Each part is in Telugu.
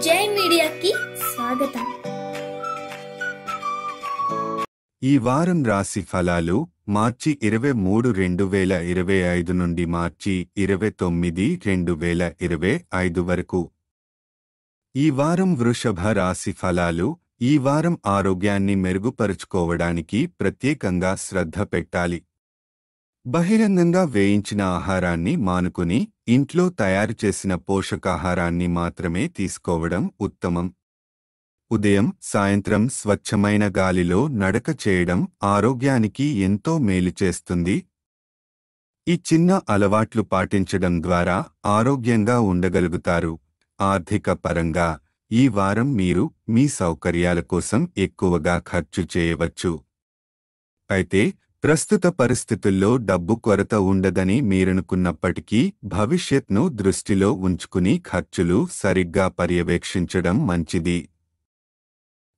జై మీడియాకి స్వాగతం. ఈ వారం రాశి ఫలాలు మార్చి 23, 2025 నుండి మార్చి 29, 2025 వరకు. ఈ వారం వృషభ రాశి ఫలాలు. ఈ వారం ఆరోగ్యాన్ని మెరుగుపరుచుకోవడానికి ప్రత్యేకంగా శ్రద్ధ పెట్టాలి. బహిరంగంగా వేయించిన ఆహారాన్ని మానుకుని ఇంట్లో తయారు చేసిన పోషకాహారాన్ని మాత్రమే తీసుకోవడం ఉత్తమం. ఉదయం, సాయంత్రం స్వచ్ఛమైన గాలిలో నడక చేయడం ఆరోగ్యానికి ఎంతో మేలు చేస్తుంది. ఈ చిన్న అలవాట్లు పాటించడం ద్వారా ఆరోగ్యంగా ఉండగలుగుతారు. ఆర్థిక పరంగా ఈ వారం మీరు మీ సౌకర్యాల కోసం ఎక్కువగా ఖర్చు చేయవచ్చు. అయితే ప్రస్తుత పరిస్థితుల్లో డబ్బు కొరత ఉండదని మీరనుకున్నప్పటికీ భవిష్యత్ను దృష్టిలో ఉంచుకుని ఖర్చులు సరిగ్గా పర్యవేక్షించడం మంచిది.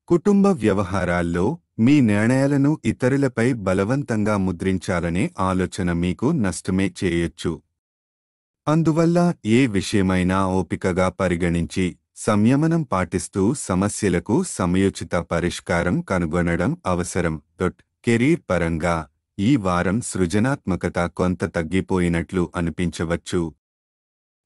కుటుంబ వ్యవహారాల్లో మీ నిర్ణయాలను ఇతరులపై బలవంతంగా ముద్రించాలనే ఆలోచన మీకు నష్టమే చేయొచ్చు. అందువల్ల ఏ విషయమైనా ఓపికగా పరిగణించి సంయమనం పాటిస్తూ సమస్యలకు సమయోచిత పరిష్కారం కనుగొనడం అవసరం. కెరీర్ పరంగా ఈ వారం సృజనాత్మకత కొంత తగ్గిపోయినట్లు అనిపించవచ్చు.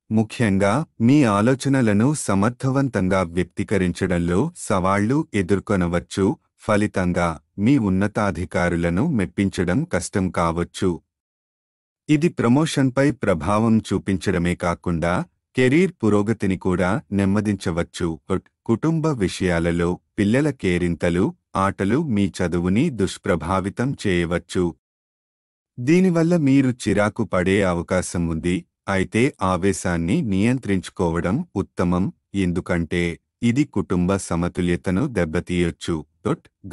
ముఖ్యంగా మీ ఆలోచనలను సమర్థవంతంగా వ్యక్తీకరించడంలో సవాళ్లు ఎదుర్కొనవచ్చు. ఫలితంగా మీ ఉన్నతాధికారులను మెప్పించడం కష్టం కావచ్చు. ఇది ప్రమోషన్పై ప్రభావం చూపించడమే కాకుండా కెరీర్ పురోగతిని కూడా నెమ్మదించవచ్చు. కుటుంబ విషయాలలో పిల్లల కేరింతలు, ఆటలు మీ చదువుని దుష్ప్రభావితం చేయవచ్చు. దీనివల్ల మీరు చిరాకు పడే అవకాశం ఉంది. అయితే ఆవేశాన్ని నియంత్రించుకోవడం ఉత్తమం, ఎందుకంటే ఇది కుటుంబ సమతుల్యతను దెబ్బతీయొచ్చు.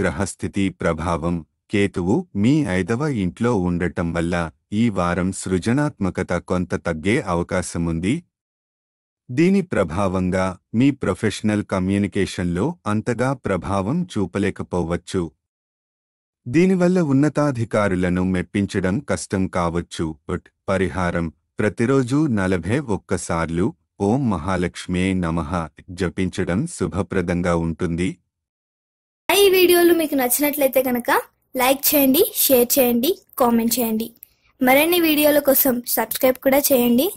గ్రహస్థితి ప్రభావం. కేతువు మీ 5వ ఇంట్లో ఉండటం వల్ల ఈ వారం సృజనాత్మకత కొంత తగ్గే అవకాశముంది. దీని ప్రభావంగా మీ ప్రొఫెషనల్ కమ్యూనికేషన్లో అంతగా ప్రభావం చూపలేకపోవచ్చు. దీనివల్ల ఉన్నతాధికారులను మెప్పించడం కష్టం కావచ్చు. పరిహారం: ప్రతిరోజు 41 సార్లు ఓం మహాలక్ష్మ్యే నమః జపించడం శుభప్రదంగా ఉంటుంది. ఈ వీడియోలు మీకు నచ్చినట్లయితే కనుక లైక్ చేయండి, షేర్ చేయండి, కామెంట్ చేయండి. మరిన్ని వీడియోల కోసం సబ్స్క్రైబ్ కూడా చేయండి.